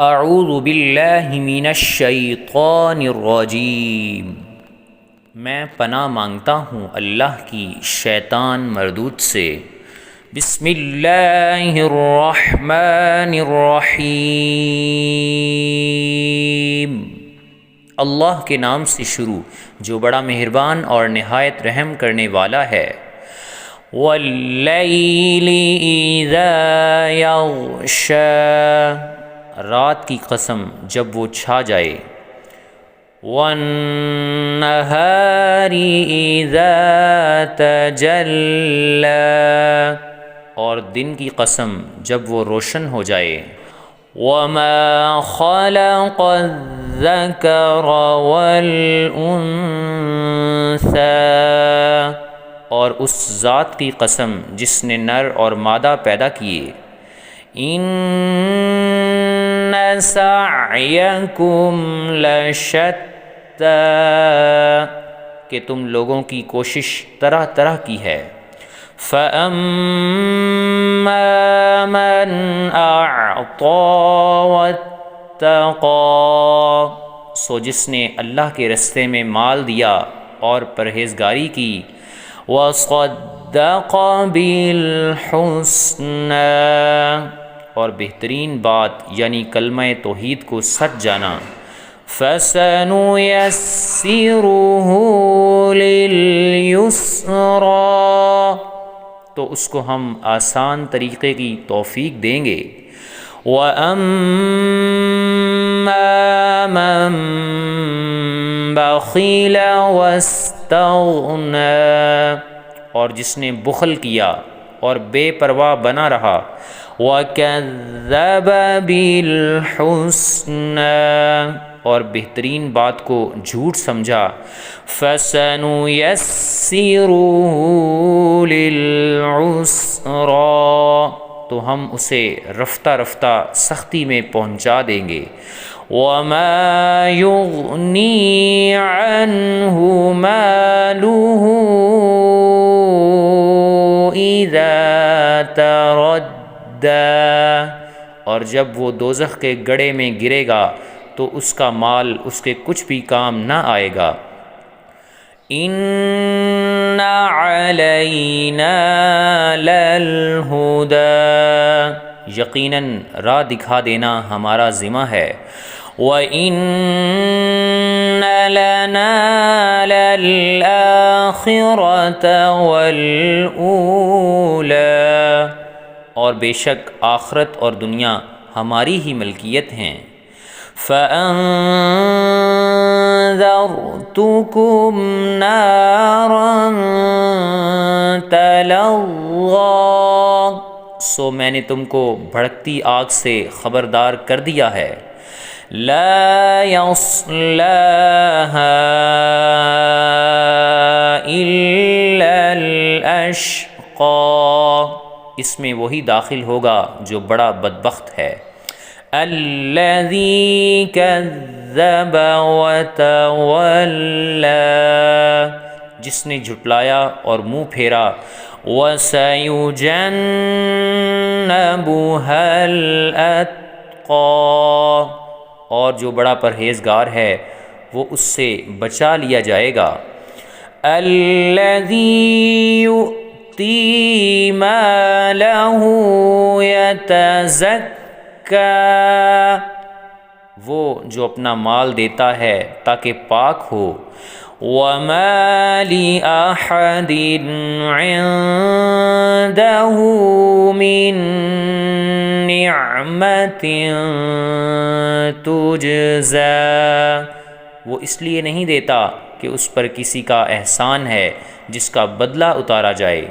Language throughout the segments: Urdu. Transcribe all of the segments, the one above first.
اعوذ باللہ من الشیطان الرجیم، میں پناہ مانگتا ہوں اللہ کی شیطان مردود سے۔ بسم اللہ الرحمن الرحیم، اللہ کے نام سے شروع جو بڑا مہربان اور نہایت رحم کرنے والا ہے۔ واللیل اذا یغشی، رات کی قسم جب وہ چھا جائے۔ والنہار اذا تجلی، اور دن کی قسم جب وہ روشن ہو جائے۔ وما خلق الذکر والانثی، اور اس ذات کی قسم جس نے نر اور مادہ پیدا کیے۔ ان سعیکم لشتی، کہ تم لوگوں کی کوشش طرح طرح کی ہے۔ فَأَمَّا مَنْ أَعْطَىٰ وَاتَّقَىٰ، سو جس نے اللہ کے رستے میں مال دیا اور پرہیزگاری کی۔ وَصَدَّقَ بِالْحُسْنَىٰ، اور بہترین بات یعنی کلمہ توحید کو سچ جانا۔ فَسَنُيَسِّرُهُ لِلْيُسْرَىٰ، تو اس کو ہم آسان طریقے کی توفیق دیں گے۔ وَأَمَّا مَن بَخِلَ وَاسْتَغْنَىٰ، اور جس نے بخل کیا اور بے پرواہ بنا رہا۔ وَكَذَّبَ بِالْحُسْنَىٰ، اور بہترین بات کو جھوٹ سمجھا۔ فَسَنُيَسِّرُهُ لِلْعُسْرَىٰ، تو ہم اسے رفتہ رفتہ سختی میں پہنچا دیں گے۔ وَمَا يُغْنِي عَنْهُ مَالُهُ إِذَا تَرَدَّىٰ، اور جب وہ دوزخ کے گڑھے میں گرے گا تو اس کا مال اس کے کچھ بھی کام نہ آئے گا۔ إِنَّ عَلَيْنَا لَلْهُدَىٰ، یقیناً راہ دکھا دینا ہمارا ذمہ ہے۔ وَإِنَّ لَنَا لَلْآخِرَةَ وَالْأُولَىٰ، اور بے شک آخرت اور دنیا ہماری ہی ملکیت ہیں۔ فَأَنذَرْتُكُمْ نَارًا تَلَظَّىٰ، سو میں نے تم کو بھڑکتی آگ سے خبردار کر دیا ہے۔ لَا يَصْلَاهَا إِلَّا الْأَشْقَىٰ، اس میں وہی داخل ہوگا جو بڑا بدبخت ہے۔ الَّذِي كَذَّبَ وَتَوَلَّىٰ، جس نے جھٹلایا اور منہ پھیرا۔ وَسَيُجَنَّبُهَا الْأَتْقَىٰ، اور جو بڑا پرہیزگار ہے وہ اس سے بچا لیا جائے گا۔ الَّذِي يُؤْتِي مَالَهُ يَتَزَكَّىٰ، وہ جو اپنا مال دیتا ہے تاکہ پاک ہو۔ وَمَا لِأَحَدٍ عِندَهُ مِن نِّعْمَةٍ تُجْزَىٰ، وہ اس لیے نہیں دیتا کہ اس پر کسی کا احسان ہے جس کا بدلہ اتارا جائے۔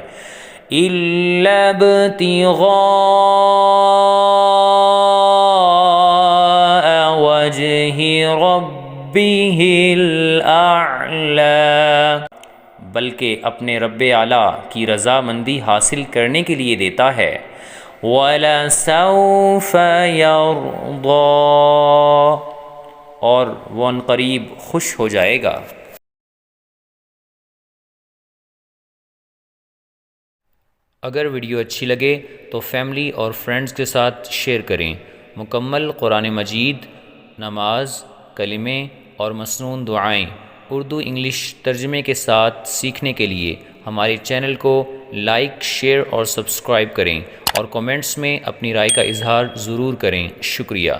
إِلَّا ابْتِغَاءَ وَجْهِ رَبِّهِ الْأَعْلَىٰ، بلکہ اپنے رب اعلیٰ کی رضامندی حاصل کرنے کے لیے دیتا ہے۔ وَلَسَوْفَ يَرْضَىٰ، اور وہ عنقریب خوش ہو جائے گا۔ اگر ویڈیو اچھی لگے تو فیملی اور فرینڈز کے ساتھ شیئر کریں۔ مکمل قرآن مجید، نماز، کلمے اور مسنون دعائیں اردو انگلش ترجمے کے ساتھ سیکھنے کے لیے ہمارے چینل کو لائک، شیئر اور سبسکرائب کریں اور کومنٹس میں اپنی رائے کا اظہار ضرور کریں۔ شکریہ۔